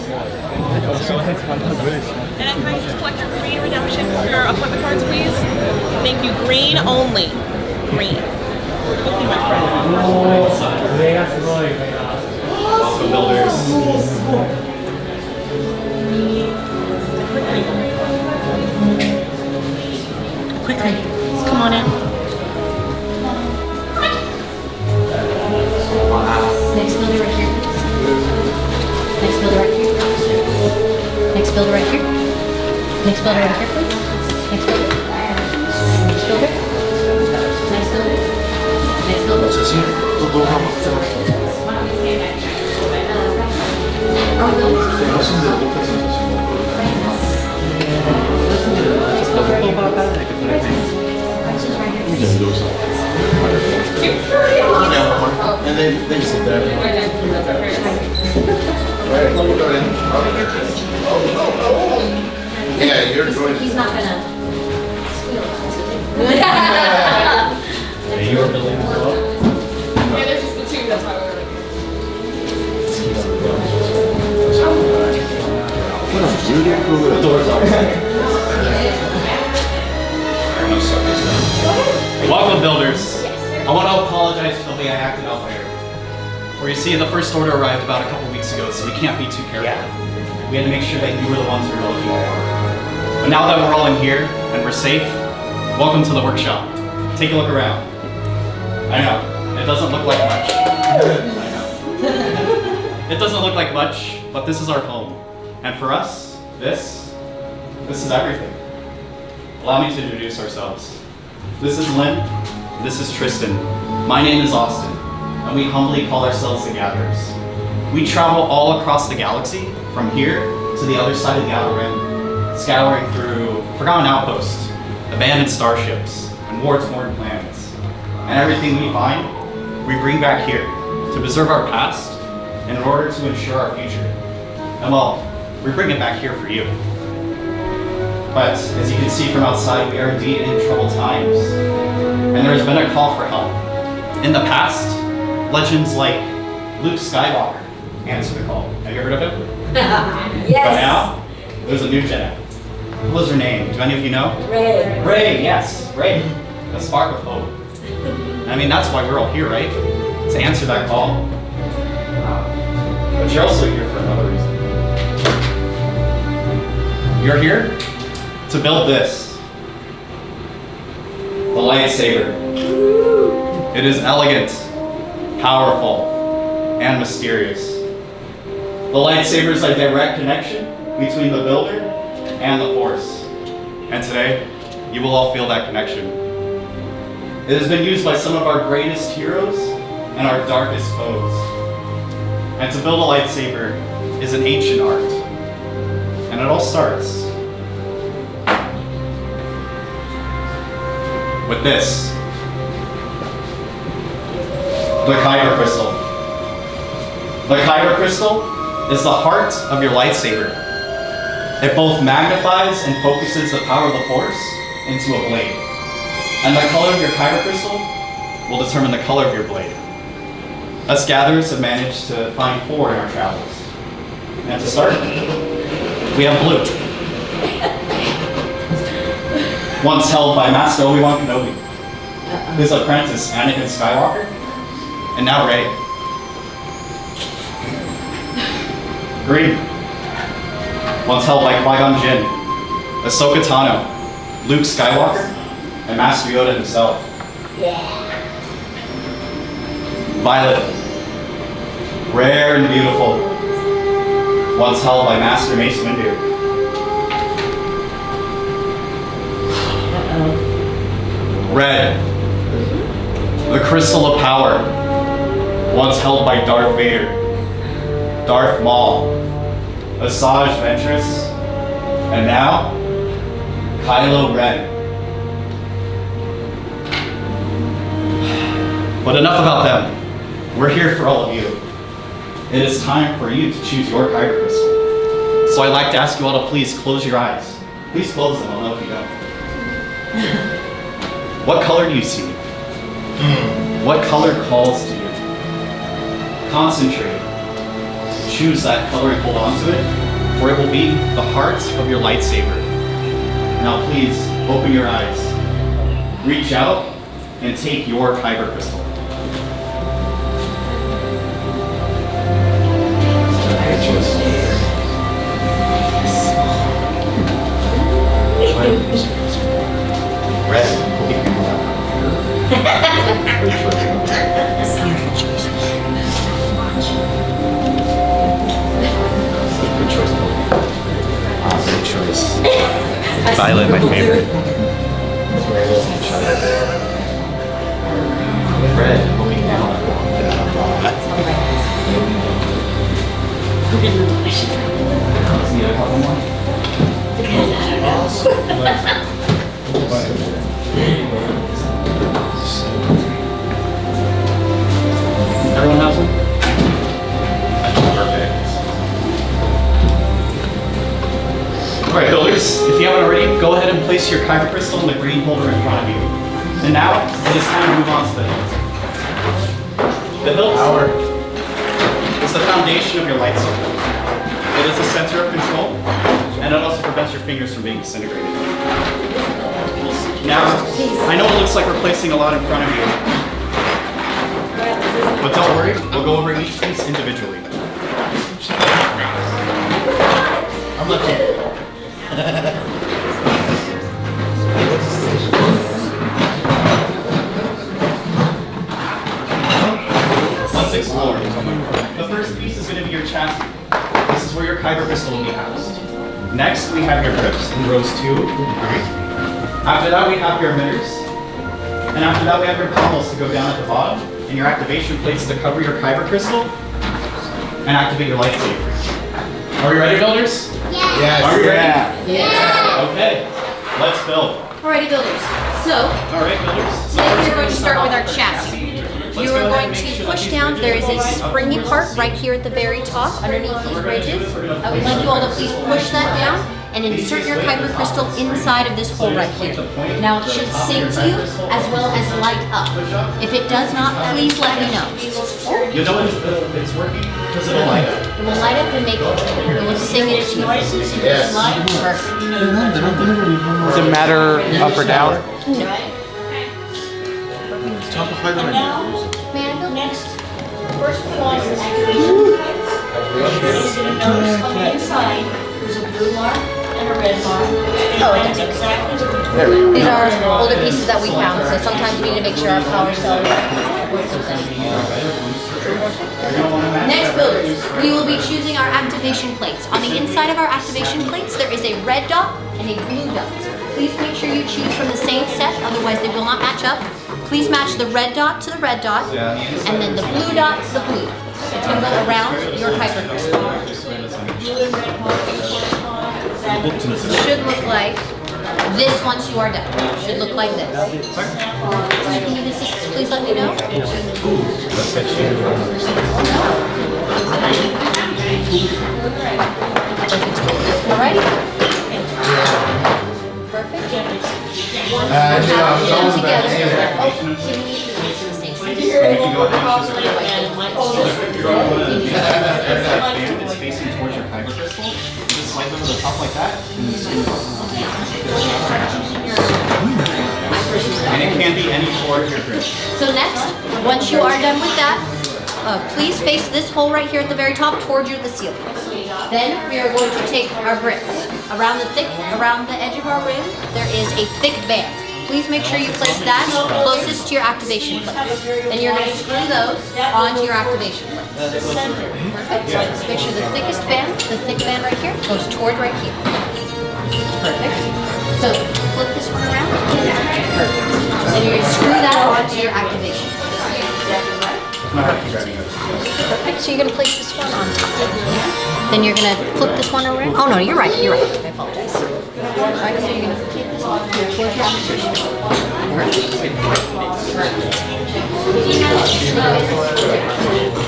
And at times, just collect your green redemption, your appointment cards, please. Thank you. Green only. Green. Quickly, my friend. Welcome, builders. Quickly. Come on in. Next builder right here. Next builder right here. Next builder right here. Next builder right here, please. Next builder. Next builder. Next builder. Next builder. Are we builders? Next builder right here. And then sit there. Yeah, you're going. He's not gonna Yeah, you were building as well? Yeah, there's just the two. That's why we're The doors are. Welcome, builders. I want to apologize for the way I acted out there. For you see, the first order arrived about a couple weeks ago, so we can't be too careful. We had to make sure that you were the ones we were looking for. But now that we're all in here and we're safe, welcome to the workshop. Take a look around. I know, it doesn't look like much. I know. It doesn't look like much, but this is our home. And for us, this is everything. Allow me to introduce ourselves. This is Lynn, this is Tristan. My name is Austin, and we humbly call ourselves the Gatherers. We travel all across the galaxy, from here to the other side of the Outer Rim, scouring through forgotten outposts, abandoned starships, and war-torn planets. And everything we find, we bring back here to preserve our past and in order to ensure our future. And well, we bring it back here for you. But as you can see from outside, we are indeed in troubled times. And there has been a call for help. In the past, legends like Luke Skywalker answered the call. Have you heard of him? Yes. But now, there's a new Jedi. What was her name? Do any of you know? Ray. Ray, yes, Ray. The spark of hope. I mean, that's why we're all here, right? To answer that call. But you're also here for another reason. You're here to build this. The lightsaber. It is elegant, powerful, and mysterious. The lightsaber is a direct connection between the builder and the Force. And today, you will all feel that connection. It has been used by some of our greatest heroes and our darkest foes. And to build a lightsaber is an ancient art. And it all starts with this. The Kyber crystal. The Kyber crystal is the heart of your lightsaber. It both magnifies and focuses the power of the Force into a blade. And the color of your Kyber crystal will determine the color of your blade. Us gatherers have managed to find 4 in our travels. And to start, we have blue. Once held by Master Obi-Wan Kenobi, his apprentice Anakin Skywalker, and now Rey. Green. Once held by Qui-Gon Jinn, Ahsoka Tano, Luke Skywalker, and Master Yoda himself. Violet. Rare and beautiful. Once held by Master Mace Windu. Red. The crystal of power. Once held by Darth Vader, Darth Maul, Asajj Ventress, and now, Kylo Ren. But enough about them. We're here for all of you. It is time for you to choose your Kyber crystal. So I'd like to ask you all to please close your eyes. Please close them, I'll know if you don't. What color do you see? What color calls to you? Concentrate. choose that color and hold on to it, for it will be the heart of your lightsaber. Now please, open your eyes. Reach out and take your kyber crystal. Red. Good choice, Bill. Good choice. Violet, my favorite. Red. See a couple more? Everyone has one? Perfect. Alright, builders, if you haven't already, go ahead and place your kyber crystal in the green holder in front of you. And now, it is time to move on to the hilt. The hilt is the foundation of your lightsaber. It is the center of control, and it also prevents your fingers from being disintegrated. Now, I know it looks like we're placing a lot in front of you, but don't worry, we'll go over each piece individually. I'm looking. Let's explore. The first piece is going to be your chassis. This is where your kyber crystal will be housed. Next, we have your grips in rows 2 and 3. After that, we have your emitters. And after that, we have your pommels to go down at the bottom, and your activation plates to cover your kyber crystal and activate your lightsaber. Are we ready, builders? Yes. Are we ready? Yeah. Okay, let's build. Alrighty, builders. So, All right, builders. today we're going to start with our chassis. You are going to push down. There is a springy part right here at the very top, underneath these ridges. I would like you all to please push that down and insert your kyber crystal inside of this hole right here. Now it should sync to you as well as light up. If it does not, please let me know. You know it's working because it'll light up. It will light up and make it will sing it to you. Yes. Perfect. Does it matter up or down? Top of Hyderabad. Man, Next, first put on your activation plates. You're going to notice on the inside, there's a blue mark and a red mark. Oh, That's exactly what the these are older pieces that we found, so sometimes we need to make sure our power cells work with them. Next, builders, we will be choosing our activation plates. On the inside of our activation plates, there is a red dot and a blue dot. Please make sure you choose from the same set, otherwise they will not match up. Please match the red dot to the red dot, and then the blue dot to the blue dot. It's going to go around your kyber crystal. It should look like this once you are done. It should look like this. If you need assistance, please let me know. Alrighty. Perfect. Now down together. Oh, can we It's facing towards your kyber crystal. Just slide over the top like that. And it can be any floor of your grip. So next, once you are done with that, please face this hole right here at the very top towards the ceiling. Then we are going to take our grips. Around the edge of our rim, there is a thick band. Please make sure you place that closest to your activation plate. Then you're going to screw those onto your activation plate. Perfect. Make sure the thickest band, the thick band right here, goes toward right here. Perfect. So flip this one around. Perfect. Then you're going to screw that onto your activation plate. Perfect. So you're going to place this one on top. Then you're going to flip this one around. Oh no, you're right. You're right. I apologize. Alright, so you're going to take this one towards your activation plate.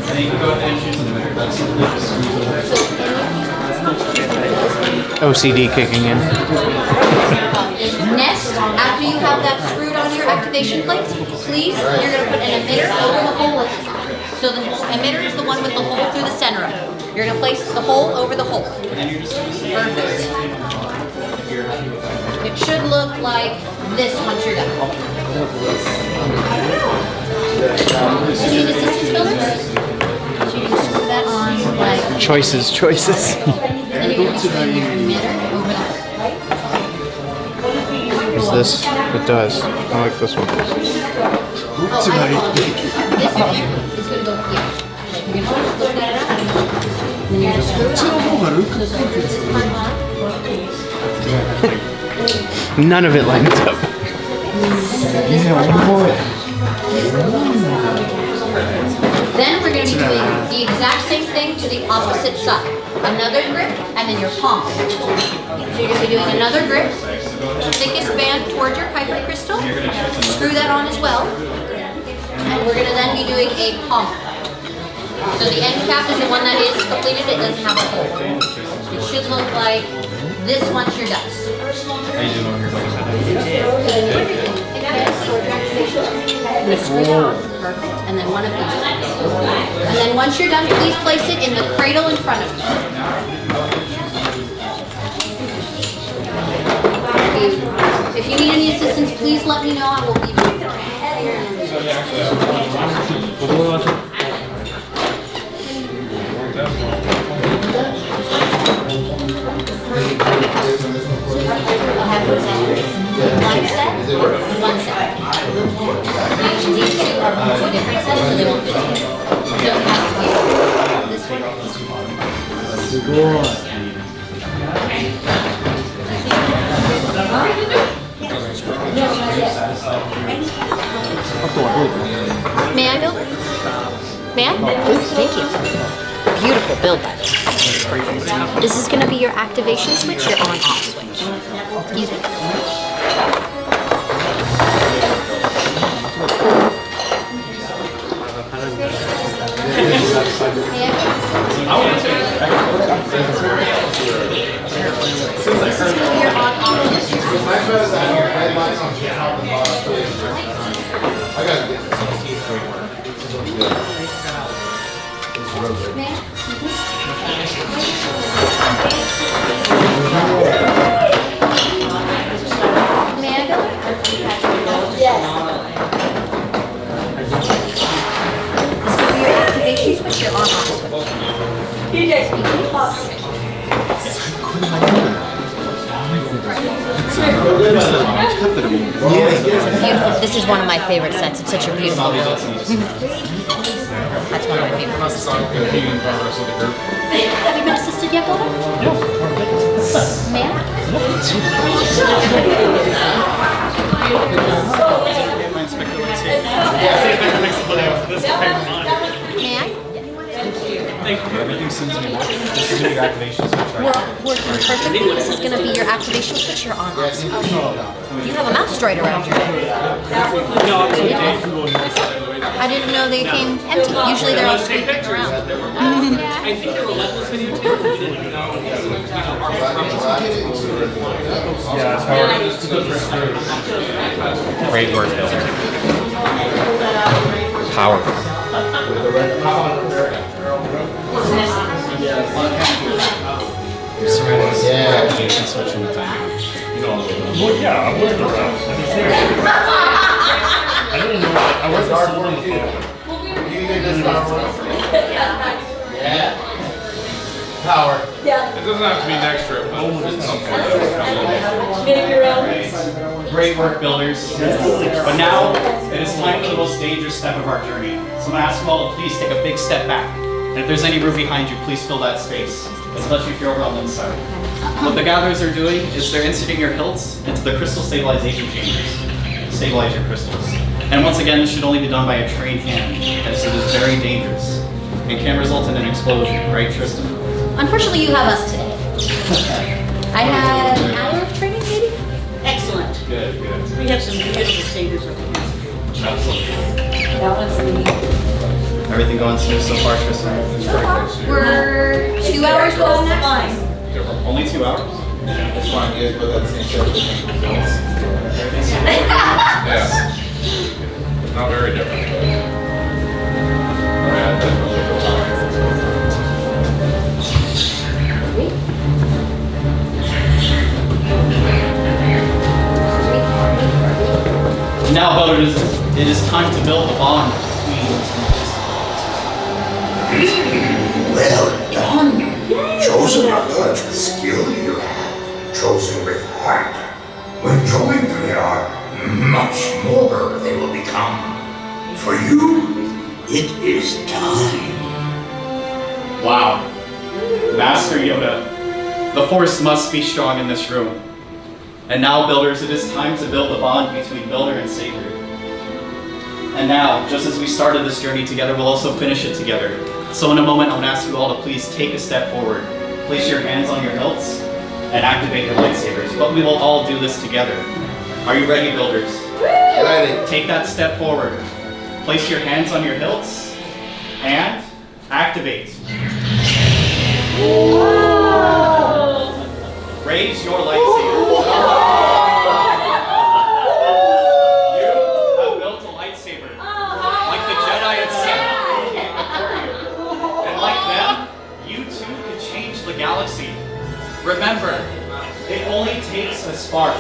And then you can go ahead and choose the emitter. OCD kicking in. Next, after you have that screwed onto your activation plates, please, you're going to put an emitter over the hole at the top. So the emitter is the one with the hole through the center of it. You're going to place the hole over the hole. Perfect. It should look like this once you're done. You need assistance builders? So you can screw that on like... Choices. Then you're going to be putting your emitter over the hole. Is this? It does. I like this one. This one is going to go here. You're going to look at it up. Then you're just going to this part on. None of it lines up. Then we're going to be doing the exact same thing to the opposite side. Another grip, and then your palm. So you're going to be doing another grip, the thickest band towards your Kuiper crystal. Screw that on as well. And we're going to then be doing a palm. So the end cap is the one that is completed. It doesn't have a hole. It should look like this once you're done. Perfect. And then one of these. And then once you're done, please place it in the cradle in front of you. If you need any assistance, please let me know. I will be here. One set. These two are from two different sets, so they won't fit together. So it has to be this one. May I build? May I? Thank you. Beautiful build, by the way. This is going to be your activation switch, your on-off switch. Excuse me. This is going to be your on-off switch. May I go? Yes. This will be your activation switch, your on-off switch. Beautiful. This is one of my favorite sets. It's such a beautiful build. That's one of my favorites. Have you been assisted yet, Bola? No. Ma'am? May I? Everything seems to be working. This is your activation switch, right? Working perfectly. This is going to be your activation switch, your on-off switch. You have a mouse droid around your head. I didn't know they came empty. Usually they're all squeaking around. I think the Relentless video too. Great work, Bill. Powerful. Activation switch in the time. Well, yeah, I wasn't around. I didn't know. I wasn't sold on the phone. Yeah. Power. It doesn't have to be next trip, but it's something. Great work, builders. But now, it is time for the most dangerous step of our journey. So I'm going to ask you all to please take a big step back. And if there's any room behind you, please fill that space, especially if you're over on the inside. What the gatherers are doing is they're inserting your hilts into the crystal stabilization chambers. Stabilize your crystals. And once again, this should only be done by a trained hand, as it is very dangerous. It can result in an explosion, right, Tristan? Unfortunately, you have us today. I had an hour of training, maybe? Excellent. Good, good. We have some beautiful saviors over here. Absolutely. Everything going smooth so far, Tristan? So far, we're 2 hours below next. Only 2 hours? That's why you guys both have the same set of results. Yeah. Not very different. Oh, yeah, that's really cool. Now, voters, it is time to build a bond between. Well done. Chosen your words with skill you have. Chosen with heart. When joined they are much more they will become. For you, it is time. Wow. Master Yoda, the Force must be strong in this room. And now, builders, it is time to build a bond between builder and saber. And now, just as we started this journey together, we'll also finish it together. So in a moment, I would ask you all to please take a step forward. Place your hands on your hilts and activate your lightsabers. But we will all do this together. Are you ready, builders? Ready. Take that step forward. Place your hands on your hilts and activate. Raise your lightsaber. You have built a lightsaber. Like the Jedi and Sith who came before you. And like them, you too can change the galaxy. Remember, it only takes a spark.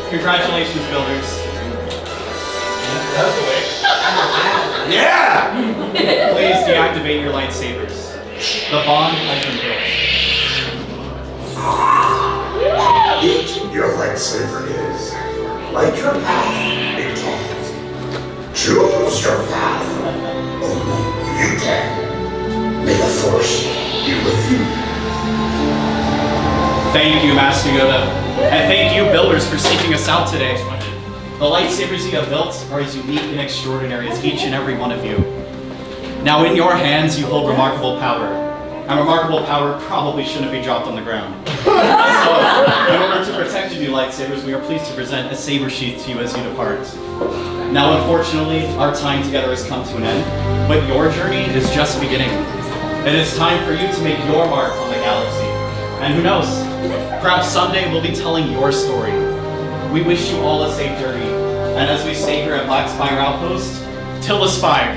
Congratulations, builders. That's the way. Yeah! Please deactivate your lightsabers. The bond has been built. It, your lightsaber is. Light your path, it can't. Choose your path. Only you can. May the Force be with you. Thank you, Master Yoda. And thank you, builders, for seeking us out today. The lightsabers you have built are as unique and extraordinary as each and every one of you. Now, in your hands, you hold remarkable power. And remarkable power probably shouldn't be dropped on the ground. So, in order to protect you, lightsabers, we are pleased to present a saber sheath to you as you depart. Now, unfortunately, our time together has come to an end, but your journey is just beginning. It is time for you to make your mark on the galaxy. And who knows, perhaps someday we'll be telling your story. We wish you all a safe journey, and as we say here at Black Spire Outpost, till the spire.